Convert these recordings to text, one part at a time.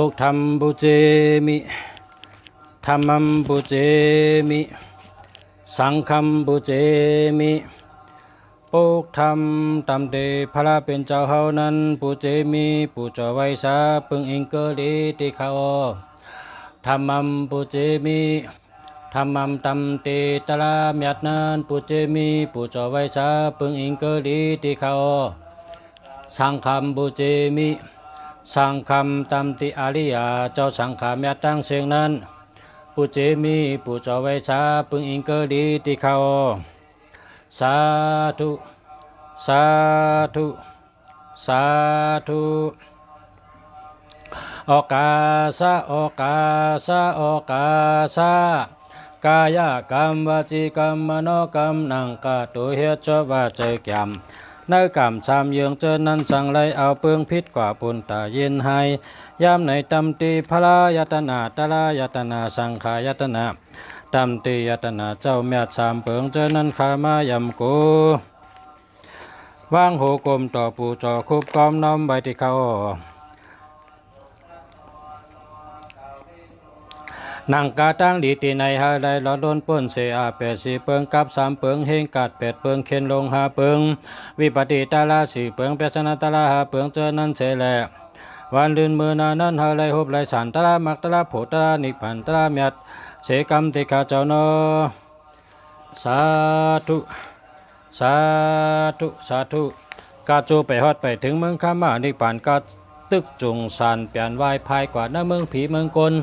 ปุกธรรมปุเจมิธรรมัมปุเจมิสังฆัมปุเจมิปุกธรรมตามเดพระเป็นเจ้าเฮานั้นปุเจมิปุจไว้สาปึงอิงเกลีติเขาธรรมัมปุเจมิธรรมัมตัมเตตระเมียดนั้นปุเจมิปุจไว้สาปึงอิงเกลีติเขาสังฆัมปุเจมิสังฆัมตัมติอาริยาเจ้าสังฆาเมียตั้งเสียงนั้นปุเจมิปุจไว้สาปึงอิงเกลีติเขาสาธุสาธุสาธุโอกาสะโอกาสะโอกาสะกายกรรมวจีกรรมมโนกรรมนังกะตุเหตุชวาใจแก่มในกรรมสามเยืองเจอนั้นสั่งไลเอาเปืองพิษกว่าปุนตาเย็นให้ยามในตำตีพระยตนาตระยตนาสังขายตนาตำตียตนาเจ้าเมียสามเปิงเจอนั้นขามายำกูวางโหกลมต่อปูจอคุบกอมน้อมใบที่เขานังกาตั้งดีตีในหาได้ลอดโดนป้นเสียแปดสี่เปิงกับสามเปิงเฮงกัดแปดเปิงเข็นลงหาเปิงวิปติตาลาสี่เปิงเปชนะตาลาหาเปิงเจอนั้นเสแลวันลื่นมือนานั้นหาไรหบไรสันตาลามักตาลาโผตาลานิพันตาลาเมียดเสกรรมติขาเจ้าโนสาธุสาธุสาธุกาจูไปฮอดไปถึงเมืองข้ามานิพานกาตึกจุงสานเปลี่ยนวายภายกว่าหน้าเมืองผีเมืองกล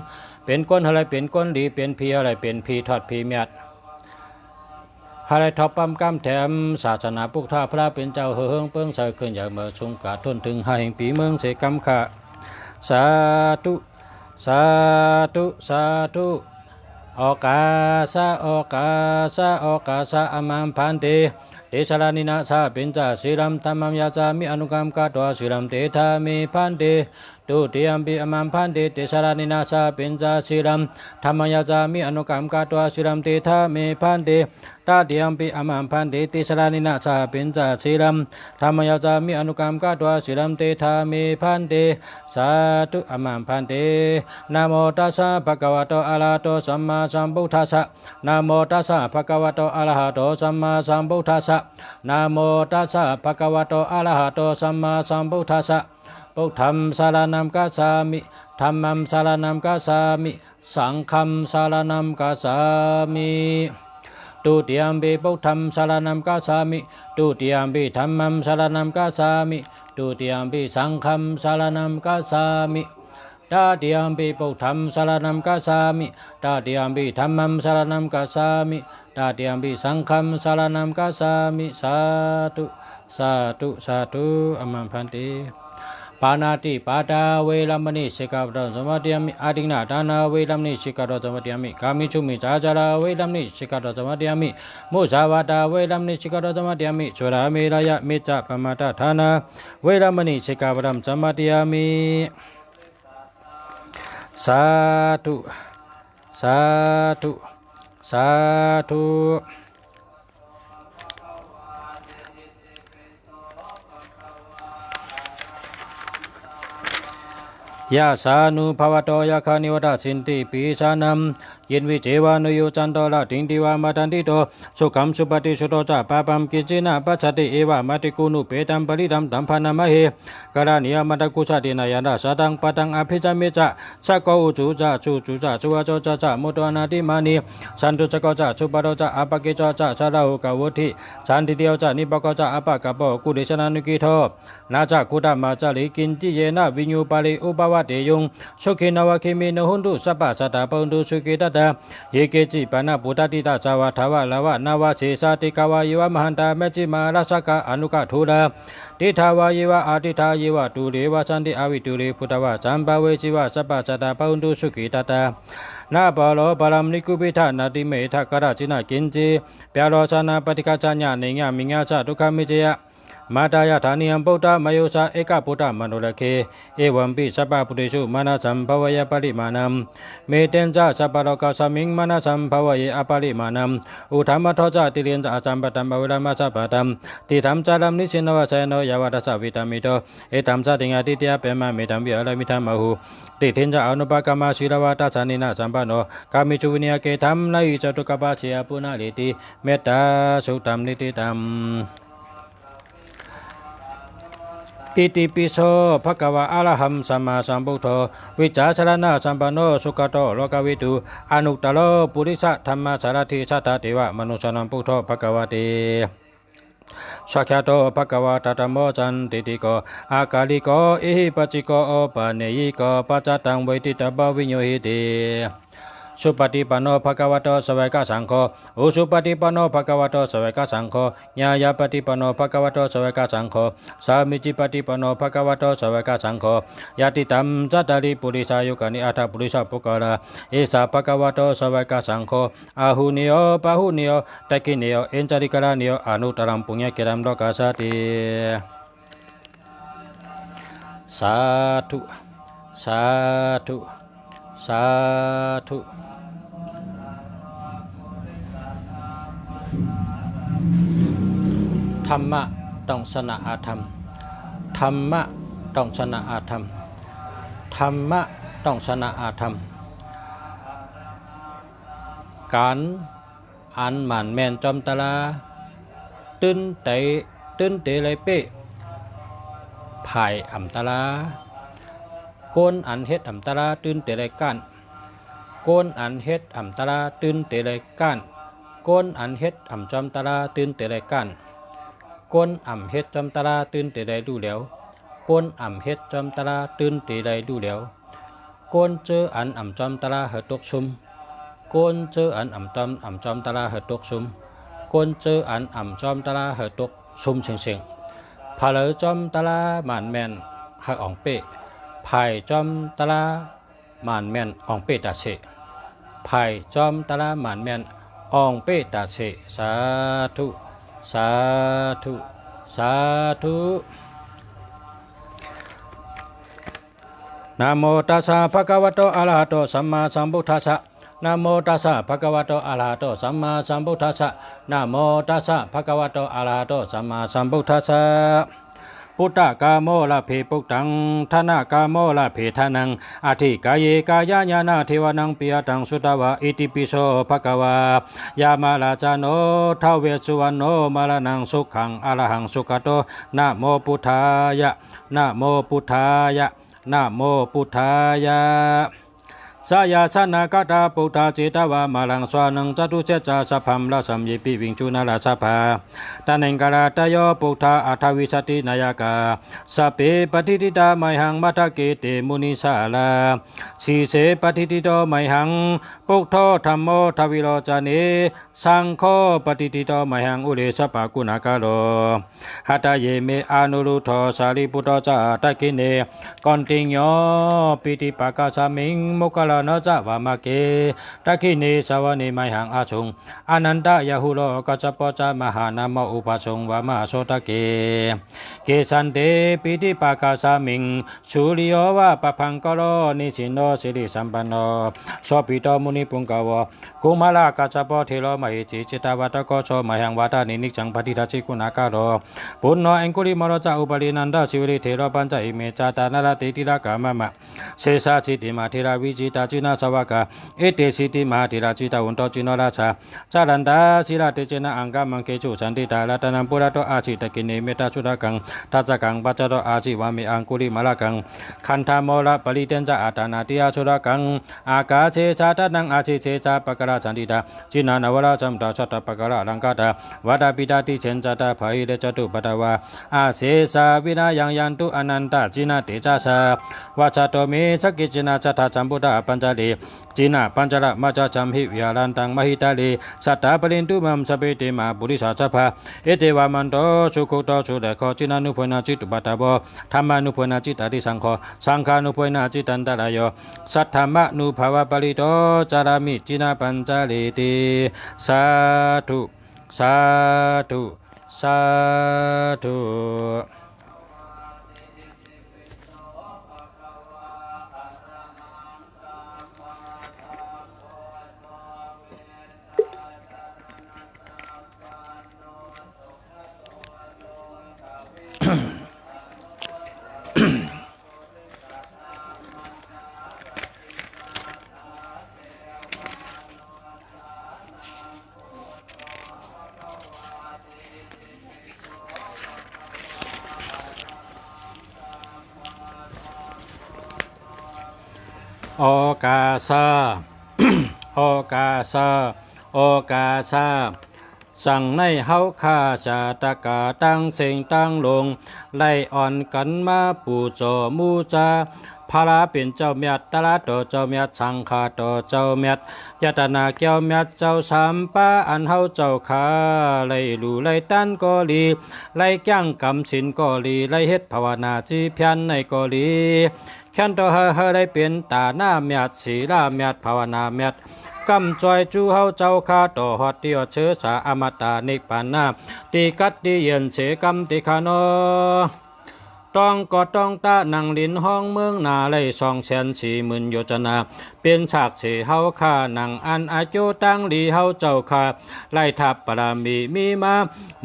เป็นก้นอะไรเป็นก้นดีเป็นพีอะไรเป็นพีทอดพีเมียดอะไรทอปั๊มก้ามแถมศาสนาพุทธพระเป็นเจ้าเฮืองเปิ้งใส่ขึ้นอย่างเมื่อชงกาทนถึงหาแห่งปีเมืองเสกรรมขะสาธุสาธุสาธุโอกาสะโอกาสะโอกาสะอมัมพันเตเตชะลานินาสาเป็นจ่าศิรัมธรรมัมยาจามิอนุกรรมกาตัวศิรัมเตธามิพันเตตุติยัมปิอมัมพันเตเตชะลานินาสาเป็นจ่าศิรัมธรรมัมยาจามิอนุกรรมกาตัวศิรัมเตธามิพันเตตาติยัมปิอมัมพันเตเตชะลานินาสาเป็นจ่าศิรัมธรรมัมยาจามิอนุกรรมกาตัวศิรัมเตธามิพันเตสาธุอมัมพันเตนะโมตัสสะภะคะวะโตอะระหะโตสัมมาสัมพุทธัสสะนะโมตัสสะภะคะวะโตอะระหะโตสัมมาสัมพุทธัสสะนะโมตัสสะภะคะวะโตอะระหะโตสัมมาสัมพุทธัสสะพุทธัมสารนัมกัสสามิธัมมัมสารนัมกัสสามิสังฆัมสารนัมกัสสามิตุติยัมปิพุทธัมสารนัมกัสสามิตุติยัมปิธัมมัมสารนัมกัสสามิตุติยัมปิสังฆัมสารนัมกัสสามิตาติยัมปิพุทธัมสารนัมกัสสามิตาติยัมปิธัมมัมสารนัมกัสสามิตาติยัมปิสังฆัมสารนัมกัสสามิสาธุสาธุสาธุอมัมพันติปานาติปาตาเวรมณีสิกขาปะสมาธิยามิอาทินาทานาเวรมณีสิกขาปะสมาธิยามิกามิชุมิจาจาราเวรมณีสิกขาปะสมาธิยามิมุสาวาตาเวรมณีสิกขาปะสมาธิยามิสุราเมรยะเมจปมาตทานาเวรมณีสิกขาปะสมาธิยามิสาธุสาธุสาธุยาสานุภวโตยาคานิวตาสินติปีชานัมยินวิเจวานุโยจันโตละติงติวามาตันติโตสุขัมสุปฏิสุโตจะปาปัมกิจินาปัสสติเอวะมัติกุนุเปตัมปริดัมดัมพานามะเฮกาลานิยมัตกุชาตินายันดาสตังปตังอภิจามิจะสักโกอุจุจะจุจุจะจุวะโจจะจะมุตวนาติมานีสันตุจะโกจะสุปโตจะอปะเกจจะชาลาหุกวุธิสันติเดียวจะนิปกจะอปะกะโปกุเดชนานุกิโทนาจะกุตมาจะลิกินจิเยนะวิญญูปาลิอุปวะเตยุงสุขินาวะคิมินหุนตุสัพพะสัตตะปุนตุสุขิตตะเยเกจิปานะปุตติตาจาวะทาวะลาวะนาวะเสสาติกาวะยวะมหันตาเมจิมาราสกะอนุกะทูดาติทาวะยวะอาติทายวะตุเรวะสันติอวิตุเรพุทธวะจัมปะเวจิวะสัพพะสัตตะปุนตุสุขิตตะนาบาโลบาลัมนิกุปิทานาติเมทะกะระจินะกินจิเปียโลชนะปฏิกาจัญญาเนญะมิญญาจะทุกขมิเจยะ มาตายาธานิยมพุทธมยุสาเอกพุทธมโนเลเคเอวัมปิสัพพะปุริสุมานาสัมภวยปริมานัมเมเตนจาสัพพะโลกสมิงมานาสัมภวยอปริมานัมอุธรรมทจติเลียนจาสัมปตัมบวิลามาสัพพตัมติธรรมจารัมนิสินวะเสโนยาวาทัสสะวิตามิโตเอตัมสติงาติเตียเปมะเมตัมวิอลมิธัมมหูติเทนจาอนุปกรรมศีลวาตัสสานินาสัมปันโนกามิจุวินิยเกธัมไลจตุกปะเชยปุณาลิติเมตตาสุตัมนิติตัมอิติปิโสภควะอะระหัมสัมมาสัมพุทโธวิจาสรณะสัมปันโนสุขโตโลกวิทูอนุตตโรปุริสธรรมสารถิสัทธติวะมนุสนังพุทโธภควติสักขะโตภควตตโมจันติติโกอากาลิโกอิหิปัจจิโกโอปะเนยิโกปัจจตังเวทิตบวิญโยหิติสุปฏิปันโนภควโตสวากสังโฆอุสุปฏิปันโนภควโตสวากสังโฆญาญาปฏิปันโนภควโตสวากสังโฆสามิจิปฏิปันโนภควโตสวากสังโฆยติตัมจัตตาริปุริสายุกานิอัตถปุริสปุกระเอสาภควโตสวากสังโฆอาหุนิโยปะหุนิโยตะกินิโยเอนจาริกรานิโยอนุตรัมปุญญเกรัมโลกัสสติสาธุสาธุสาธุธรรมะต้องชนะอาธรรมธรรมะต้องชนะอาธรรมธรรมะต้องชนะอาธรรมการอันหมันแมนจอมตลาตื้นเตเลยเป้ภายอ่ำตลาโกนอันเฮ็ดอ่ำตลาตื้นเตเลยก้านโกนอันเฮ็ดอ่ำตลาตื้นเตเลยก้านโกนอันเฮ็ดอ่ำจอมตลาตื้นเตเลยก้านก้นอ่ำเฮ็ดจอมตลาตื่นเตได้ดูแล้วก้นอ่ำเฮ็ดจอมตลาตื่นเตได้ดูแล้วก้นเจออันอ่ำจอมตลาเหตกซุมก้นเจออันอ่ำจอมตลาเหตกซุมก้นเจออันอ่ำจอมตลาเหตกซุมเสียงพาเลจอมตลาหมานแมนหักอ่องเป้ภายจอมตลาหมานแมนอ่องเป้ตาเสภายจอมตลาหมานแมนอ่องเป้ตาเสสาธุสาธุสาธุนะโมตัสสะภะคะวะโตอะระหะโตสัมมาสัมพุทธัสสะนะโมตัสสะภะคะวะโตอะระหะโตสัมมาสัมพุทธัสสะนะโมตัสสะภะคะวะโตอะระหะโตสัมมาสัมพุทธัสสะพุทธกาโมละเพปุตังธนากาโมละเพทานังอธิกายกายญาณเทวนังปิยตังสุตวะอิติปิโสภะคะวายามาลาจาโนทาวเวสสุวรรณโนมาลานังสุขังอรหังสุขโตนะโมพุทธายะนะโมพุทธายะนะโมพุทธายะสายาสนากตาปุตตาจิตวามาลังสวานังจตุเจจาสัพพัมละสัมยิปิวิงจุนาลาสัพพาตันเองกาลาตโยปุตตาอัทวิสตินายกาสัพเพปฏิทิตาไมหังมัทเกเตมุนิสาลาสีเสปฏิทิโตไมหังปุกโทธรรมโมทวิโรจเนสังโฆปฏิทิโตไมหังอุเลสปะกุณากาโลหัตเยเมอนุรุโธสารีปุตโตจาตะกิเนกอนติงโยปิติปากาสามิงมุกลานจาวามาเกตะกิเนสวเนไมหังอาชุงอนันตยะหุโลกัจจปจามหานามอุปสงวามาโสตะเกเกสันเตปิติปากาสามิงสุริโยวะปะพังกโลนิสินโนสิริสัมปันโนโสปิโตมุนิปุงกาวกุมาลากัจจปเทโลมหิจิจิตาวัตโกโชมหังวาตานินิจังปฏิทัชิกุณากาโรปุณโนเอ็งกุลิมโรจาอุปรินันดาสิวริเทโรปัญจอิเมจาตานารติติรากามะมะเสสาจิติมาเทราวิจิตาจินาสวากาเอเตสิติมาเทราจิตาอุนโตจิโนราชาจารันดาศิลาเตเจนะอังกามังเกจุสันติตาลาตนังปุระโตอาจิตะกิเนเมตาสุดากังทัจกังปัจจโตอาจิวามิอังกุลิมาลากังคันธามโลปริเตนจาอาตานาติยาสุดากังอากาเชชาตนังอาจิเชชาปะกราสันติตาจินานาวราจัมตาชัตตปะกราลังกาตาวาดาปิตาติเชนจตาภายเดจตุปตาวาอาเสสาวินายังยันตุอนันตจินาเตจาสาวาชโตเมสกิจินาจัตตาจัมพุทธปัญจลีจินาปัญจละมาจาจัมหิวิหารันตังมหิตาลีสัตตาปรินตุมัมสเปติมาบุริสาสภาเอเตวามันโตสุขุโตสุเดโคจินานุพนาจิตุปัตตาโบธรรมานุพนาจิตาติสังโฆสังฆานุพนาจิตันตรายโยสัทธามะนุภาวะปริโตจารามิจินาปัญจลีติสาธุสาธุ สาธุโอกาสา โอกาสาโอกาสาสั่งในเฮาข้าชาตกาตั้งเสียงตั้งลงไล่อ่อนกันมาปู่โจมูจาพาราเป็นเจ้าเมียดตลาดต่อเจ้าเมียดสังฆาต่อเจ้าเมียดยตนาเกี่ยวเมียดเจ้าสามป้าอันเฮาเจ้าขาไล่ลู่ไล่ตันก็ลีไล่จ้างกำสินก็ลีไล่เฮ็ดภาวนาจีเพียนในก็ลีแค่นต่อเฮได้เป็นตาหน้าเมียดสีลาเมียดภาวนาเมียดกำจอยจูเฮาเจ้าข้าต่อฮอดเดียวเชื้อสาอมตะนิปานาตีกัดดีเย็นเสกำติคานอต้องกอดต้องตานังลินห้องเมืองนาไล่240,000โยชนาเป็นฉากเสเฮาข้านังอันอาโจตั้งลีเฮาเจ้าข้าไล่ทับปรามีมา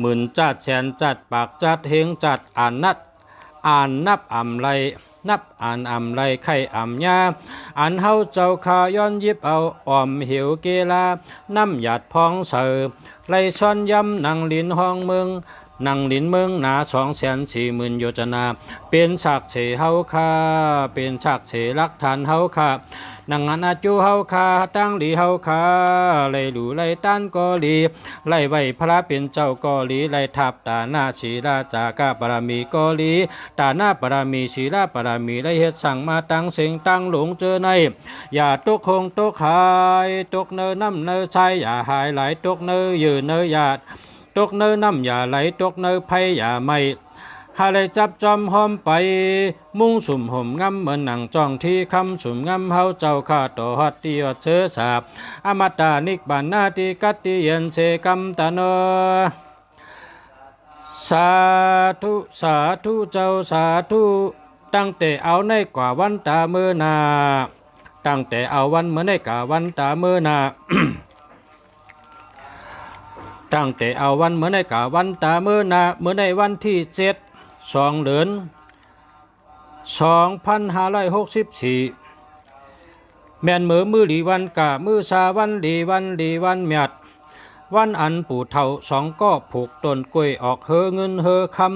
หมื่นจัดแสนจัดปากจัดเฮงจัดอ่านนับอ่ำไลนับอ่านอ่ำไลไข่อ่ำยาอันเฮาเจ้าข้าย้อนยิบเอาอ่อมหิวเกลาน้ำหยาดพองเสือไล่ช้อนยำนังลินห้องเมืองนังลินเมืองหนา240,000โยชนาเป็นฉากเสเฮาคาเป็นฉากเสลักฐานเฮาคานังอันอาจูเฮาคาตั้งลีเฮาคาไล่ดูไล่ต้านกอลีไล่ไว้พระเป็นเจ้ากอลีไล่ทับตาหน้าศีลาจากาปรามีกอลีตาหน้าปรามีศีลาปรามีไล่เฮ็ดสั่งมาตั้งเสียงตั้งหลงเจอในอย่าตกคงตกหายตกเนอน้ำเนอชายอย่าหายไหลตกเนอยืนเนอหยาดตกเนอน้ำอย่าไหลตกเนอไผอย่าไม่หาเลยจับจอมหอมไปมุ่งสุ่มห่มงำเหมือนหนังจ้องที่คำสุ่มงำเฮาเจ้าข้าต่อฮัดตีวัดเชื้อสาบอมตะนิกบานนาติกัตติเยนเสกัมตะโนสาธุสาธุเจ้าสาธุตั้งแต่เอาในกว่าวันตาเมื่อนาตั้งแต่เอาวันเมื่อในกว่าวันตาเมื่อนา ตั้งแต่เอาวันเมื่อในกาวันตาเมื่อนาเมื่อในวันที่7 เดือน2564แม่นมือลีวันกะมือสาวันลีวันเมียดวันอันปู่เฒ่าสองก็ผูกต้นกล้วยออกเฮอเงินเฮอคำ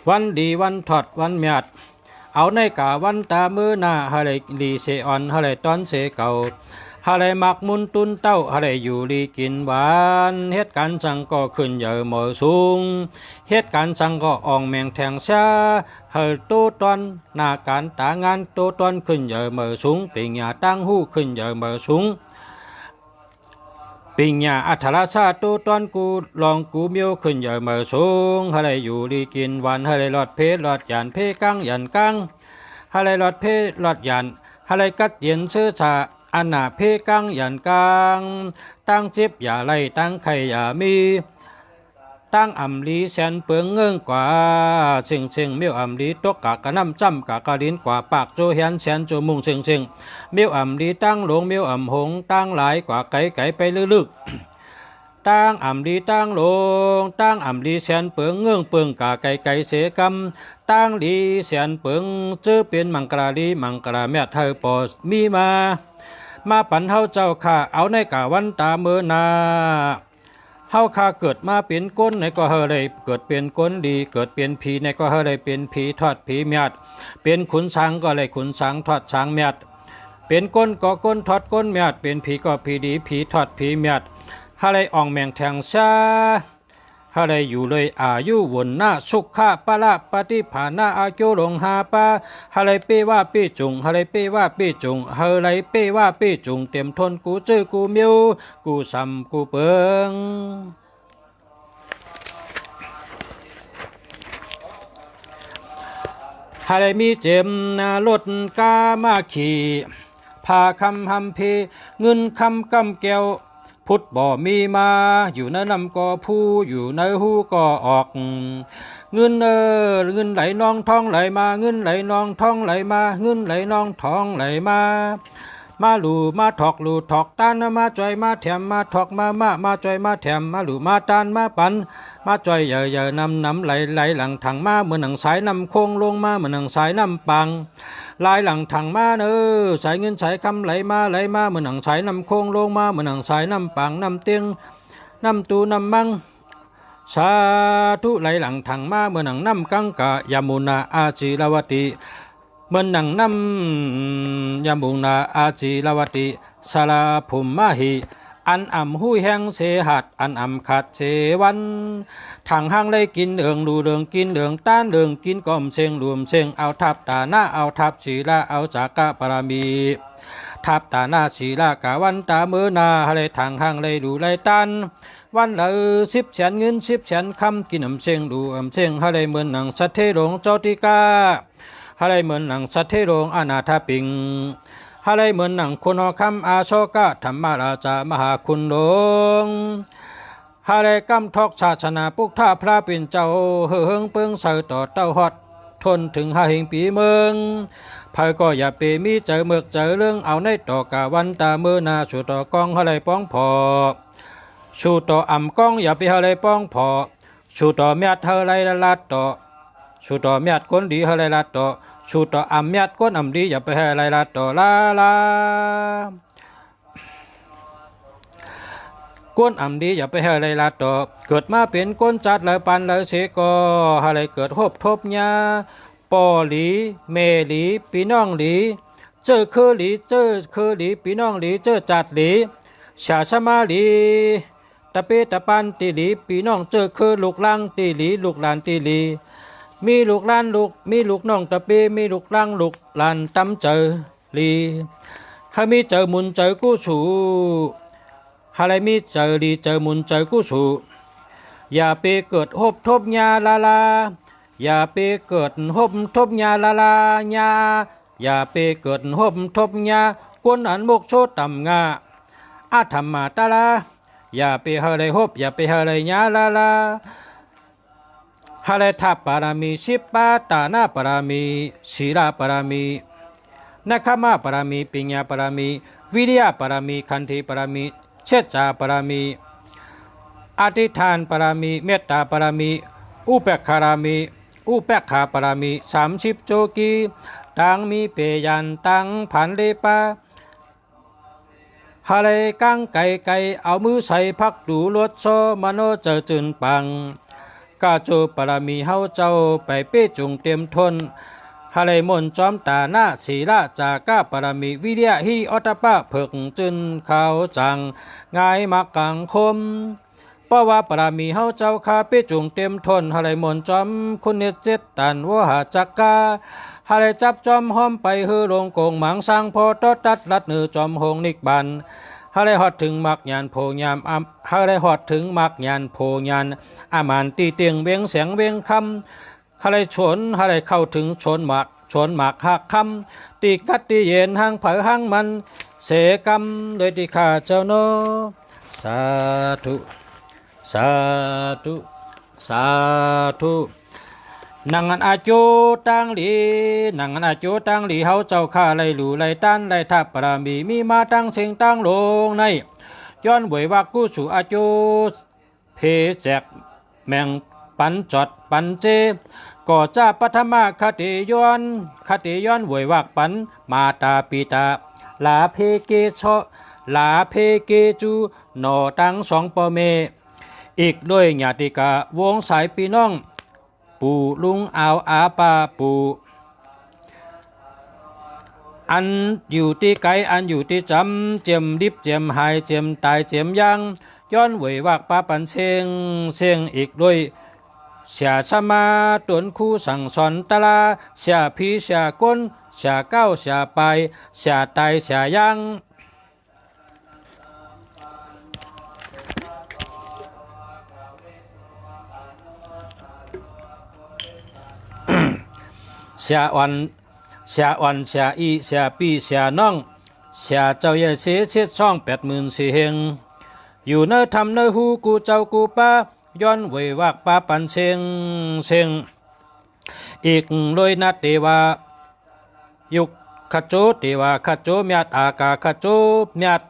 วันดีวันถอดวันเมียดเอาในกาวันตาเมื่อนาฮะเลยลีเสอ่อนฮะเลยตอนเสเก่าฮาไรมักมุนตุนเต้าฮาไรอยู่ลีกินหวานเหตุการณ์สังก็ขึ้นเยอะหมอสูงเหตุการณ์สังก็อ่องแมงแทงชาเฮอโตตอนหน้าการตางานโตตอนขึ้นเยอะหมอสูงปิญญาตั้งหูขึ้นเยอะหมอสูงปิญญาอัทราชาโตตอนกูลองกูเมียวขึ้นเยอะหมอสูงฮาไรอยู่ลีกินหวานฮาไรหลอดเพหลอดยานเพกังยันกังฮาไรหลอดเพหลอดยันฮาไรกัดเย็นเชื้อชาอันนาเพกังยันกังตั้งจิบอย่าไล่ตั้งไข่อย่ามีตั้งอำลีแสนเปิงเงิงกว่าเชิงเมียวอำลีตกกะกะน้ำจำกะกะลินกว่าปากโจเฮียนแสนโจมุงเชิงเมียวอำลีตั้งหลงเมียวอำหงตั้งหลายกว่าไก่ไปลึกตั้งอำลีตั้งหลงตั้งอำลีแสนเปิงเงิงเปิงกะไก่เสกำตั้งลีแสนเปิงเจอเป็นมังกราลีมังกราแม่เธอปอมีมาปันเฮาเจ้าข้าเอาในกะวันตาเมื่อนาเฮาข้าเกิดมาเป็นก้นในก็เฮเลยเกิดเป็นก้นดีเกิดเป็นผีในก็เฮเลยเป็นผีทอดผีเมียดเป็นขุนช้างก็เลยขุนช้างทอดช้างเมียดเป็นก้นก็ก้นทอดก้นเมียดเป็นผีก็ผีดีผีทอดผีเมียดเฮเลยอ่องแมงแทงชาฮาไรอยู่เลยอายุวนหน้าสุขะปะละปฏิภาณาอาโจลงหาปะฮาไรเปว่าเปจุงฮาไรเปว่าเปจุงฮาไรเปว่าเปจุงเต็มทนกูเจอกูเมียวกูซ้ำกูเปิงฮาไรมีเจมนาลดกามาขี่พาคำหำเพเงินคำกำแก้ว พุทธบ่มีมาอยู่ในลำก็ผู้อยู่ในหูก็ออกเงินเงินไหลนองทองไหลมาเงินไหลนองทองไหลมาเงินไหลนองทองไหลมาหลูมาถอกหลูถอกตานมาจอยมาแถมมาถอกมาจอยมาแถมมาหลูมาตานมาปันมาจอยเยอะนำไหลหลังถังมาเหมือนหนังสายนำโค้งลงมาเหมือนหนังสายนำปังลายหลังถังมาสายเงินสายคำไหลมาเหมือนหนังสายนำโค้งลงมาเหมือนหนังสายนำปังนำเตียงนำตูนำมังสาธุไหลหลังถังมาเหมือนหนังน้ำกังกะยามุนาอาจีลาวติเหมือนหนังน้ำยามุนาอาจีลาวติสาลาภุมมาหิอันอ่ำหุยแห้งเสหัดอันอ่ำขัดเสวันทางห้างเลยกินเดืองดูเดืองกินเดืองต้านเดืองกินก้อมเสียงรวมเสียงเอาทับตาหน้าเอาทับศีลาเอาจากกะปรามีทับตาหน้าศีลากะวันตาเมื่อนาเลยทางห้างเลยดูเลยตันวันละ10 แสนเงิน10 แสนคำกินอ่ำเสียงดูอ่ำเสียงอะไรเหมือนหนังสัตเทโรงเจ้าติกาอะไรเหมือนหนังสัตเทโรงอนาถปิงอะไรเหมือนหนังคุณคำอาโชกะธรรมราชามหาคุณหลวงอะไรกำทอกศาสนาปุกท่าพระเป็นเจ้าเฮิงเปิงใส่ต่อเต้าฮอดทนถึง5 แห่งปีเมืองภายก็อย่าไปมีเจอเมือกเจอเรื่องเอาในต่อกะวันตาเมื่อนาสู่ต่อกองอะไรป้องพอสู่ต่ออ่ำกองอย่าไปอะไรป้องพอสู่ต่อเมียดอะไรลัดต่อสู่ต่อเมียดคนดีอะไรลัดต่อสู่ต่ออ่ำเมียดก้นอ่ำดีอย่าไปให้อะไรลัดต่อลาก้นอ่ำดีอย่าไปให้อะไรลัดต่อเกิดมาเป็นก้นจัดเลยปันเลยเสกออะไรเกิดหบทบยาปอหลีเมหลีปีน้องหลีเจอคือหลีปีน้องหลีเจอจัดหลีชาชมาหลีตะเปตะปันตีหลีปีน้องเจอคือลูกลังตีหลีลูกหลานตีหลีมีลูกหลานลูกมีลูกน้องตะเปมีลูกลังลูกหลานตำเจอหลีให้มีเจอมุนเจอกู้สูอะไรมีเจอหลีเจอมุนเจอกู้สูอย่าไปเกิดหบทบยาลาอย่าไปเกิดหบทบยาลาอย่าไปเกิดหบทบยากวนอันมุกโชต่ำงาอาธรรมาตาลาอย่าไปเฮเลยหบอย่าไปเฮเลยยาลาเฮเลยทับปารามี10 ปาตานาปารามีศีลาปารามีนักขมาปารามีปิญญาปารามีวิริยะปารามีขันธิปารามีเชษฐาปารามีอธิษฐานปารามีเมตตาปารามีอุเปกขารามีอุเปกขาปารามี30 โจกีตังมีเปยันตังผันเลปาฮาเลกังไก่เอามือใส่พักดูรถโซมโนเจอจืนปังกาโจปารามีเฮาเจ้าไปเป้จุงเตรียมทนฮาเลมนจอมตาหน้าศีลาจากาปารามีวิเดียฮิออตปะเพิกจืนเขาจังงายมักกังคมเพราะว่าปรามีเฮาเจ้าคาเปจุงเต็มทนฮาเลยมนจอมคุณเนเจตตันวหาจักกาฮาเลยจับจอมห้อมไปฮือลงโกงหมังสร้างพอตอตัดลัดเนือจอมหงนิกบันฮาเลยฮอดถึงมักยานโพยามฮาเลยฮอดถึงมักยานโพยานอามานตีเตียงเวียงเสียงเวียงคำฮาเลยชนฮาเลยเข้าถึงชนหมากหักคำตีกัดตีเย็นหางเผอหางมันเสกรรมโดยที่ข้าเจ้าโนสาธุสาธุนังอันอาโจตังหลีเฮาเจ้าข้าไลหลู่ไลตันไลทับปรามีมีมาตั้งเสียงตั้งลงในย้อนบวยวักกู้สู่อาโจเพแจกแมงปันจอดปันเจก่อจ้าปัทมาคติย้อนบวยวักปันมาตาปีตาลาเพเกชอลาเพเกจูหนอตั้ง2 ปอเมอีกด้วยญาติกาวงสายพี่น้องปู่ลุงอาวอาปาปู่อันอยู่ที่ไกลอันอยู่ที่จำเจียมดิบเจียมหายเจียมตายเจียมยังย้อนไหววักปาปันเสียงอีกด้วยเสียชมาตวนคู่สั่งสอนตะลาเสียพีเสียก้นเสียเก้าเสียไปเสียตายเสียยังเสียอ่อนเสียอีเสียปีเสียน้องเสียเจ้าใหญ่เสียช่อง84,000เฮง อยู่เนอทำเนอหูกูเจ้ากูป้าย้อนเววักป้าปันเซงเซงอีกลอยนัดเตวายุกขโจเตวาขโจเมียดอากาขโจเมียด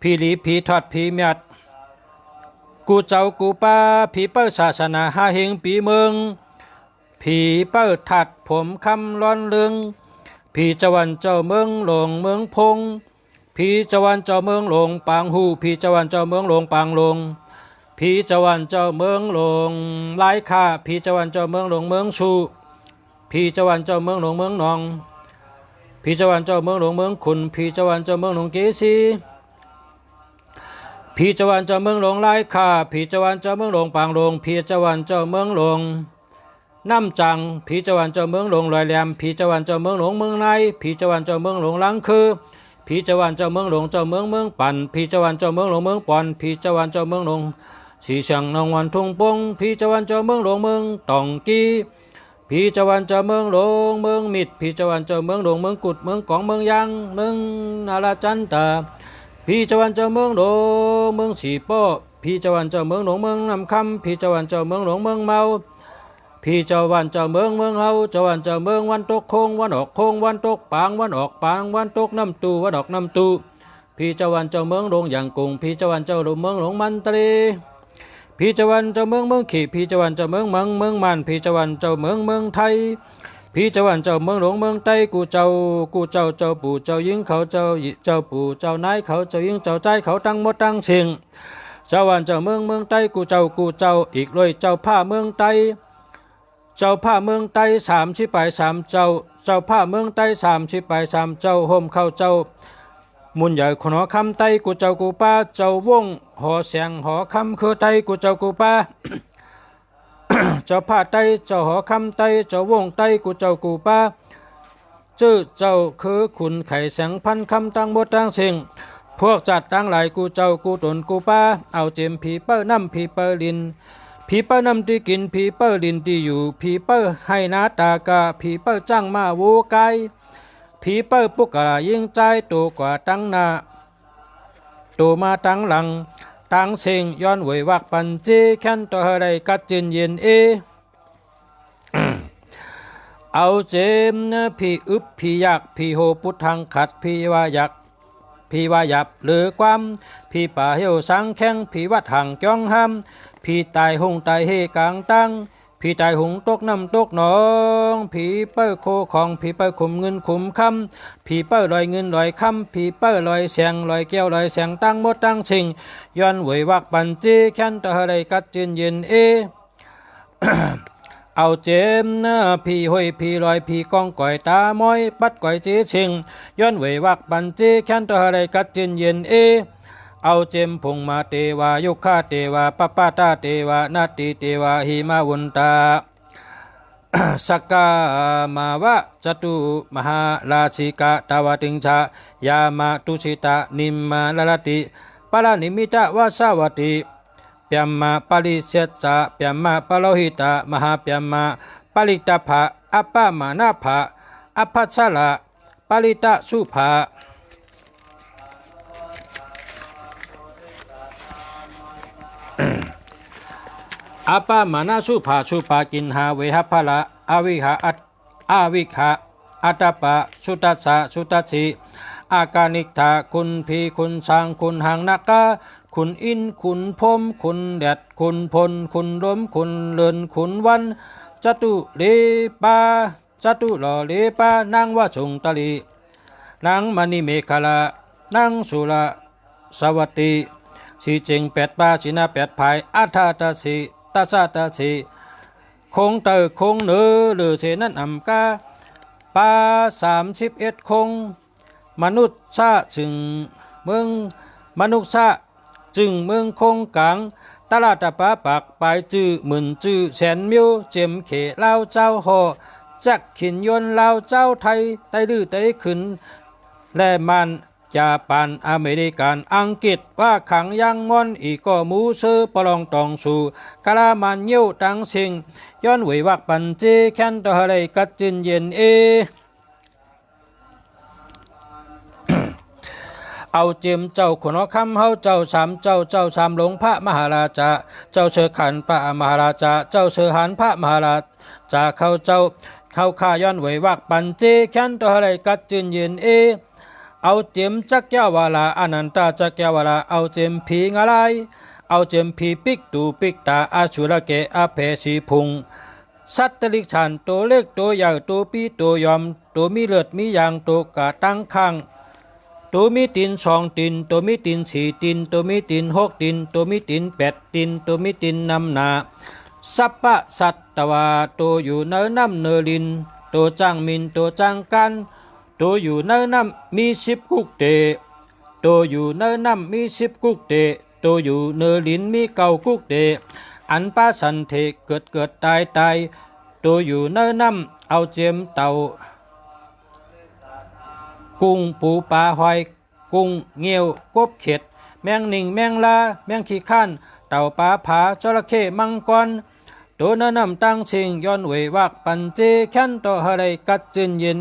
พีลีพีทอดพีเมียดกูเจ้ากูป้าผีเปิ้ศาสนาหาเฮงปีเมืองผีเปิ้ถัดผมคำร้อนเลืองผีจวันเจ้าเมืองหลงเมืองพงผีจวันเจ้าเมืองหลงปางหูผีจวันเจ้าเมืองหลงปางลงผีจวันเจ้าเมืองหลงไล่ข่าผีจวันเจ้าเมืองหลงเมืองชูผีจวันเจ้าเมืองหลงเมืองนองผีจวันเจ้าเมืองหลงเมืองขุนผีจวันเจ้าเมืองหลงเกษีผีจวันเจ้าเมืองหลงไล่ข่าผีจวันเจ้าเมืองหลงปางลงผีจวันเจ้าเมืองหลงน้ำจังผีจวันเจ้าเมืองหลงลอยแหลมผีจวันเจ้าเมืองหลงเมืองในผีจวันเจ้าเมืองหลงลังคือผีจวันเจ้าเมืองหลงเจ้าเมืองปั่นผีจวันเจ้าเมืองหลงเมืองปอนผีจวันเจ้าเมืองหลงสีเชียงนองวันทุ่งปงผีจวันเจ้าเมืองหลงเมืองตองกีผีจวันเจ้าเมืองหลงเมืองมิดผีจวันเจ้าเมืองหลงเมืองกุดเมืองกองเมืองยางเมืองนาราจันตาผีจวันเจ้าเมืองหลงเมืองสีโป้ผีจวันเจ้าเมืองหลงเมืองนำคำผีจวันเจ้าเมืองหลงเมืองเมาพี่เจ้าวันเจ้าเมืองเฮาเจ้าวันเจ้าเมืองวันตกโคงวันออกโคงวันตกปางวันออกปางวันตกน้ำตูวันออกน้ำตูพี่เจ้าวันเจ้าเมืองลงอย่างกุงพี่เจ้าวันเจ้าลงเมืองหลงมันตรีพี่เจ้าวันเจ้าเมืองขี่พี่เจ้าวันเจ้าเมืองมันพี่เจ้าวันเจ้าเมืองไทยพี่เจ้าวันเจ้าเมืองหลงเมืองใต้กูเจ้าเจ้าปู่เจ้ายิงเขาเจ้าปู่เจ้านายเขาเจ้ายิงเจ้าใจเขาตั้งหมดตั้งเสียงเจ้าวันเจ้าเมืองใต้กูเจ้าอีกเลยเจ้าผ้าเมืองใต้เจ้าผ้าเมืองใต้30 ไป 3เจ้าผ้าเมืองใต้30 ไป 3เจ้าห่มเข้าเจ้ามุนใหญ่ขนอคำใต้กูเจ้ากูป้าเจ้าวงหอเสียงหอคำคือใต้กูเจ้ากูป้า เจ้าผ้าใต้เจ้าหอคำใต้เจ้าวงใต้กูเจ้ากูป้าชื่อเจ้าคือขุนไข่แสงพันคำตั้งหมดตั้งสิ่งพวกจัดตั้งหลายกูเจ้ากูตนกูป้าเอาเจมผีเปิ้น้ำผีเปิ้ลินผีเปิ้นำที่กินผีเปิ้ลินที่อยู่ผีเปิ้ให้นาตากาผีเปิ้จ้างมาวูกายผีเปิ้ปุกกะยิงใจตัวกว่าตั้งหน้าตัวมาตั้งหลังตั้งเสียงย้อนไหววักปันจีแค้นตัวอะไรกัดจินเย็นเอาเจมผีอึบผียักผีโหพุทธังขัดผีวายักผีวายับหรือความผีป่าเหี่ยวสังแข้งผีวัดห่างจ้องห้ามผีตายหงตายเฮกลางตั้งผีตายหงตกน้ำตกหนองผีเปิ้ลโคของผีเปิ้ลขุมเงินขุมคำผีเปิ้ลลอยเงินลอยคำผีเปิ้ลลอยแสงลอยแก้วลอยแสงตั้งหมดตั้งชิงย้อนไหววักปันจีแค้นตะอะไรกัดจินเย็นเอาเจมผีห้อยผีลอยผีกองก่อยตามอยปัดก่อยจีชิงย้อนไหววักปันจีแค้นตะอะไรกัดจินเย็นเอาเจมพงมาเตวายุคาเตวาปปาตาเตวานาติเตวาหิมาวุนตา สักกามาวะจตุมหาราชิกาตาวติงชายามาตุชิตานิมมาลลติปาลานิมิตาวาสาวติเปียมมาปาริเสจาเปียมมาปาโลหิตามหาเปียมมาปาลิตาภะอัปปะมานาภะอัปปัชละปาลิตาสุภะอาปามานาสุภากินหาเวหะพละอาวิหะอัตตปะสุตัสสะสุตัสสิอากานิกถาคุณพีคุณสังคุณหังนักกะคุณอินคุณพมคุณแดดคุณพลคุณลมคุณเลินคุณวันจตุเลปาจตุหล่อเลปานางวะสงตลีนางมณีเมฆลานางสุรสวัสดีสีเจง8 ปาชินา8 ภายอัฏฐตสีตัสสะตสีคงเตอคงเนือหรือเสนันอัมกาปา31 คงมนุษย์ชาจึงเมืองมนุษย์ชาจึงเมืองคงกลางตลาดปาปักปลายจื้อหมื่นจื้อแสนมิวเจมเขลาวเจ้าหอจักขินยนลาวเจ้าไทยไต้ดื้อไต้ขึ้นและมันจาปานอเมริกันอังกฤษว่าขังยังงอนอีก็มูซื้อปลองตองสู่กะลามันเยี่ยวตังสิงย้อนไหววักปันจีแค้นต่ออะไรกัดจินเย็น เอาเจิมเจ้าขุนคำเฮาเจ้าสามเจ้าสามหลวงพระมหาราชาเจ้าเสือขันพระมหาราชาเจ้าเสือหันพระมหาราชาเขาเจ้าเขาข้าย้อนไหววักปันเจแค้นตัวอะไรกัดจืนเย็นเอาเจิมจักแก้ววาลาอนันตาจักแก้ววาลาเอาเจิมผีงอะไรเอาเจิมผีปิกตูปิกตาอาชุระเกอาเพสีพุงสัตตลิกชันตัวเล็กตัวใหญ่ตัวปีตัวยอมตัวมีเลือดมียางตัวกะตั้งข้างตัวมีตีน2 ตีนตัวมีตีน4 ตีนตัวมีตีน6 ตีนตัวมีตีน8 ตีนตัวมีตีนนำหนาสัพพะสัตตวาตัวอยู่เนื้อน้ำเนื้อลินตัวจ้างมินตัวจ้างกันตัวอยู่เนื้อน้ำมี10 กุกเตตัวอยู่เนื้อน้ำมี10 กุกเตตัวอยู่เนื้อลินมี9 กุกเตอันป้าสันเทเกิดตายตัวอยู่เนื้อน้ำเอาเจียมเต่ากุ้งปูปลาหอยกุ้งเงี้ยวกบเข็ดแมงหนิงแมงลาแมงขี้ข้านเต่าปลาผาจระเข้มังกรตัวเนื้อน้ำตั้งชิงย้อนเววักปันเจแค้นต่ออะไรกัดจืนเย็น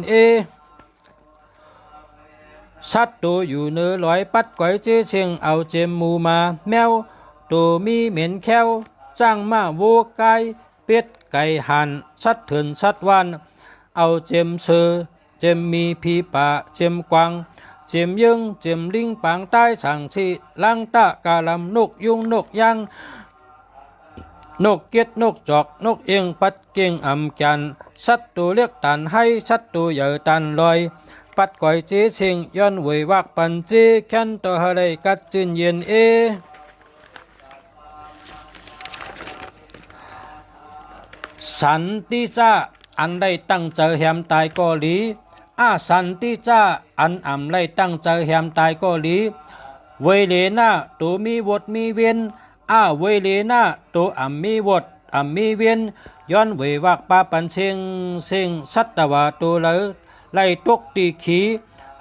สัตว์ตัวอยู่เนื้อลอยปัดก๋อยเจเชียงเอาเจมมูมาแมวตัวมีเหม็นแควจ้างมาวัวไก่เป็ดไก่หันสัตว์เถื่อนสัตว์วันเอาเจมเสือเจมมีผีป่าเจมกวางเจมยึงเจมลิงปางใต้สังสีลังตะกาลำนกยุงนกยังนกเก็ดนกจอกนกเอียงปัดเก่งอ่ำจันสัตว์ตัวเล็กตันให้สัตว์ตัวใหญ่ตันลอยปัดก่อยเจเชิงย้อนเวยวักปันเจแค้นต่ออะไรกัดจืนเย็นสันติจ้าอันได้ตั้งเจอแหมตายก็หลีสันติจ้าอันอ่ำได้ตั้งเจอแหมตายก็หลีเวเลน่าตัวมีวดมีเวียนเวเลน่าตัวอ่ำมีวดอ่ำมีเวียนย้อนเวยวักปาปันเชิงสัตตวาตัวเลยไล่ตกตีขี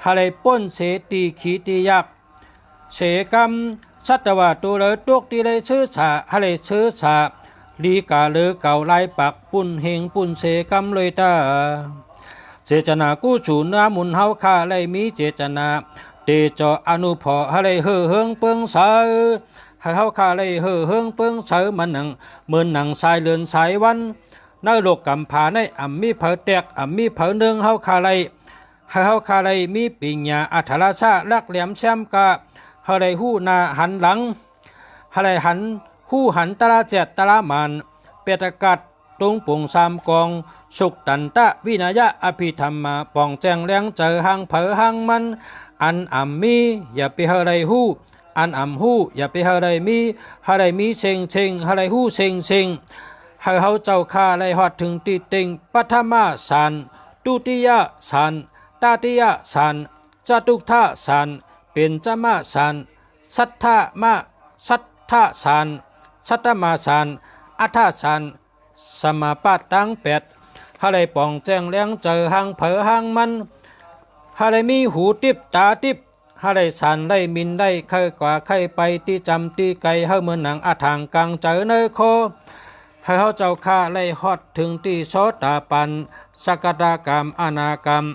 หะไรป้นเสตีขีตียักเสกรรมสัตวาตัวเลยตกตีเลยชื่อฉาหะไรชื่อฉาลีกาเลือเก่าไล่ปักปุ่นเฮงปุ่นเสกรรมเลยตาเจตนากู้จูน้ามุนเฮาคาไล่มีเจตนาเตจออนุพอหะไรเฮือเฮืองเปิงเสาให้เฮาคาไล่เฮือเฮืองเปิงเสามันหนังเหมือนหนังสายเลือนสายวันในโลกกำผาในมีเผาแตกมีเผาเนืองเฮาคาไลให้เฮาคาไลมีปิญญาอัธราชาลักแหลมแชมกะเฮาไลหู้นาหันหลังเฮาไลหันหู้หันตราเจตตรามันเปตกัดตุงปุ่ง3 กองสุขตันตะวินายะอภิธรรมาป่องแจงแรงเจอหังเผอหังมันอันมีอย่าไปเฮาไลหู้อันหู้อย่าไปเฮาไลมีเชิงเฮาไลหู้เชิงให้เขาเจ้าข้าไล่หอดถึงตีติงปัทมาสานตุติยะสานตาติยะสานจตุทะสานเป็นจมาสานสัทธะมาสัทธะสานสัตตมาสานอัฏฐสานสมาปาตัง8ให้ไล่ป่องแจ้งแรงเจอหังเผอหังมันให้ไล่มีหูติบตาติบให้ไล่สานไล่มินได้เคยกว่าเคยไปที่จำที่ไกลเฮาเหมือนหนังอาทางกลางเจอเนอโคให้เขาเจ้าข้าไล่ฮอดถึงที่โสตาปันสกตากรรมอนากรรม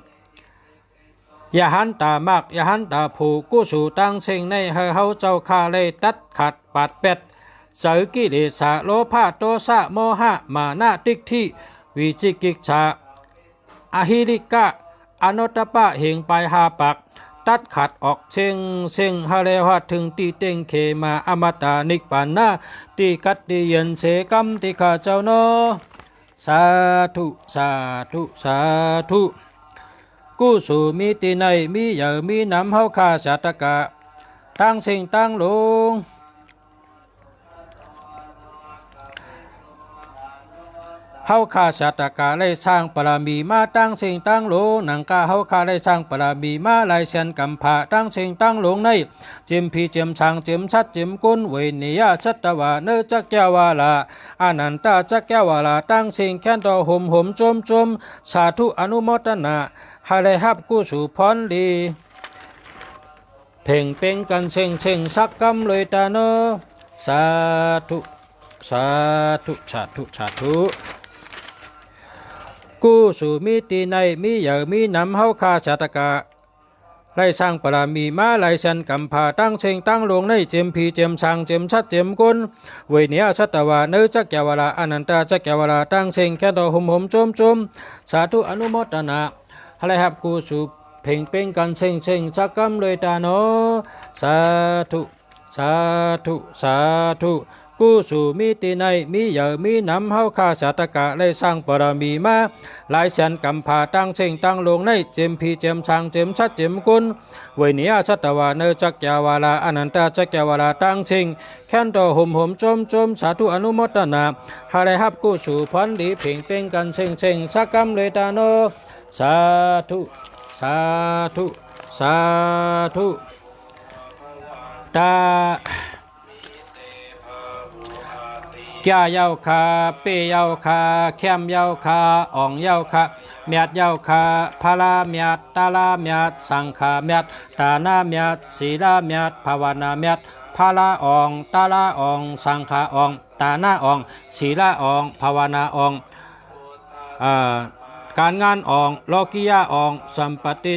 อย่าหันตามากอย่าหันตาผูกู้สู่ตั้งเชิงในให้เขาเจ้าข้าไล่ตัดขัดปัดเป็ดเสกิเลสะโลภะโทสะโมหะมานะติกทิวิจิกิจฉาอหิริกะอนุตตปะเหงไปหาปักตัดขัดออกเชิงฮาเลหะถึงตีเต็งเขมาอมตะนิกปันนาตีกัดตีเย็นเสกรรมติข้าเจ้าโนสาธุสาธุสาธุกู้สู่มีตีในมีเหยื่อมีน้ำเฮาคาสาตกะตั้งสิ่งตั้งลงเฮาคาชาตกะได้สร้างปรามีมาตั้งสิ่งตั้งโลหนังกาเฮาคาได้สร้างปรามีมาลายเสียนกำผาตั้งสิ่งตั้งลงในจิมพีจิมช้างจิมชัดจิมกุนเวนิยาชัตตวาเนจักแก้ววาลาอนันตาจักแก้ววาลาตั้งสิ่งแค้นต่อห่มจมสาธุอนุโมทนาหาได้ฮับกู้สู่พรดีเพ่งเป็นกันเชิงสักกำเลยตาโนสาธุสาธุสาธุสาธุกู้สู่มีตีในมีเหยื่อมีน้ำเฮาคาชาตกะ ไล่สร้างปรามีมาไล่เซนกำพาตั้งเชงตั้งลงในเจมพีเจมสางเจมชัดเจมกุนเวเนียสัตวาเนจักแกวลาอนันตาจักแกวลาตั้งเชงแค่ต่อหุมหุมจมจมสาธุอนุโมทนาอะไรครับกูสุเพ่งเป็นกันเชงเชงจักกำเลยตาโนสาธุสาธุสาธุกูสู่มีตีในมีเหยอมีน้ำเฮาข้าสาตกะได้สร้างปรมีมาหลายแสนกำพาตั้งเชิงตั้งลงในเจมพีเจมชางเจมชัดเจมกุลเวเนียสัตวาเนจักแกวาลาอนันตาจักแกวาลาตั้งเชิงแค้นต่อห่มห่มจมจมสาธุอนุโมทนาหาได้ฮับกูสู่พันดีเพ่งเป็นกันเชิงเชิงสักกำเลยตาโนสาธุสาธุสาธุตาแก่เย้าคาเปเย้าคาแคมเย้าคาอ่องเย้าคาเมียดเย้าคาพาลาเมียดตาลาเมียดสังขาเมียดตานาเมียดศีลาเมียดภาวนาเมียดพาลาอ่องตาลาอ่องสังขาอ่องตานาอ่องศีลาอ่องภาวนาอ่องการงานอ่องโลกิยาอ่องสัมปติ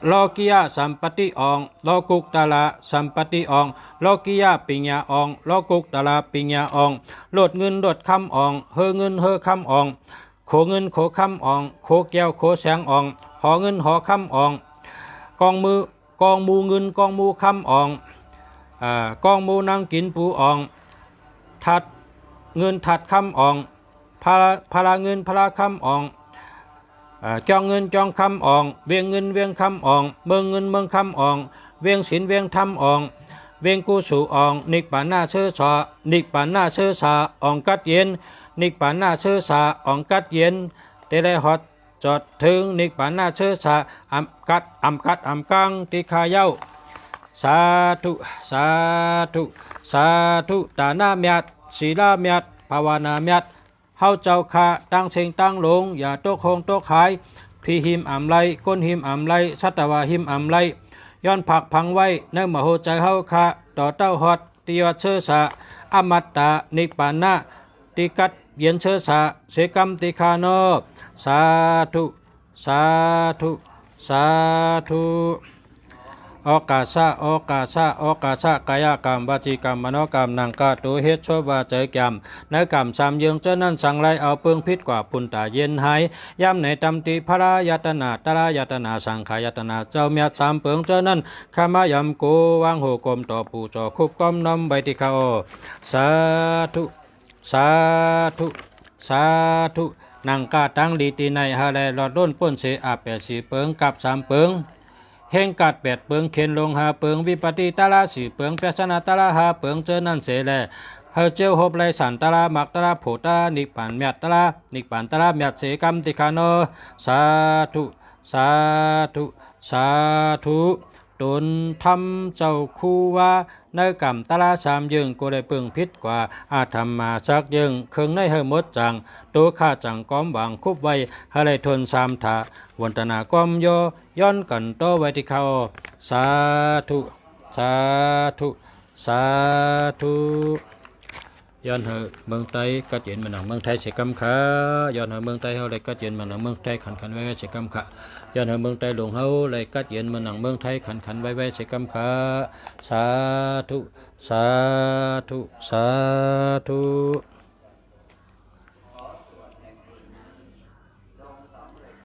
โลกิยาสัมปติอองโลกุกตาลาสัมปติอองโลกิยาปิญญาอองโลกุกตาลาปิญญาอองโลดเงินโลดคำอองเฮเงินเฮคำอองโขเงินโขคำอองโขแก้วโขแสงอองหอเงินหอคำอองกองมูเงินกองมูคำอองกองมูนางกินปูอองทัดเงินทัดคำอองพลาเงินพลาคำอองจองเงินจองคำอองเวียงเงินเวียงคำอองเมืองเงินเมืองคำอองเวียงศีลเวียงธรรมอองเวียงกุสุอองนิกปานาเชื่อสานิกปานาเชื่อสาอองกัดเย็นนิกปานาเชื่อสาอองกัดเย็นเตได้ฮอดจอดถึงนิกปานาเชื่อสาอัมกัดกังติคาเย้าสาธุสาธุสาธุตานาเมียดศีลาเมียดภาวนาเมียดเฮาเจ้าคาตั้งเชงตั้งลงอย่าโตคงโตขายพี่หิมอ่ำไลก้นหิมอ่ำไลสัตวาหิมอ่ำไลย้อนผักพังไว้ในมโหใจเฮาคาต่อเต้าฮอดติยเชสาอมัตตานิปานะติกัดเย็นเชสาเสกัมติคาโนสาธุสาธุสาธุโอกาสะโอกาสะโอกาสะกายกรรมวจีกรรมมโนกรรมนังกาตัวเฮ็ดชั่วบาใจกรรมในกรรมสามยังเจ้านั้นสั่งไรเอาเปิงพิษกว่าปุนตาเย็นหายย่ำในตำติพระยตนาตระยตนาสังขายตนาเจ้าเมียสามเปิงเจ้านั้นขามายำโกวางโหกลมต่อปูจอคุบก้มน้ำใบติคาโอสาธุสาธุสาธุนังกาตั้งดีตีในฮาแลรอดล้นป้นเสอาแปดสีเปิงกับสามเปิงเฮงกัดแปดเปิงเข็นลงหาเปิงวิปติตาลาสีเปิงเปชนาตาลาหาเปิงเจอนั่นเสแลเฮเจ้าหบไลสันตาลามักตาลาโผตาลานิปันเมียตาลานิปันตาลาเมียเสกัมติคาโนสาธุสาธุสาธุตนทำเจ้าคูว่าในกรรมตาลาสามยึงก็ได้เปิงพิษกว่าอาธรรมมาสักยึงเครื่องในเฮมดจังตัวข้าจังก้อมหวังคุบไว้ให้ได้ทนสามถาวันตนาก้อมโยย้อนกันโตไว้ที่เขาสาธุสาธุสาธุย้อนเหอเมืองไทยก็เจนมันหนังเมืองไทยเสกำขาย้อนเหอเมืองไทยเฮาเลยก็เจนมันหนังเมืองไทยขันไว้เสกำขาย้อนเหอเมืองไทยหลวงเฮาเลยก็เจนมันหนังเมืองไทยขันไว้เสกำขาสาธุสาธุสาธุ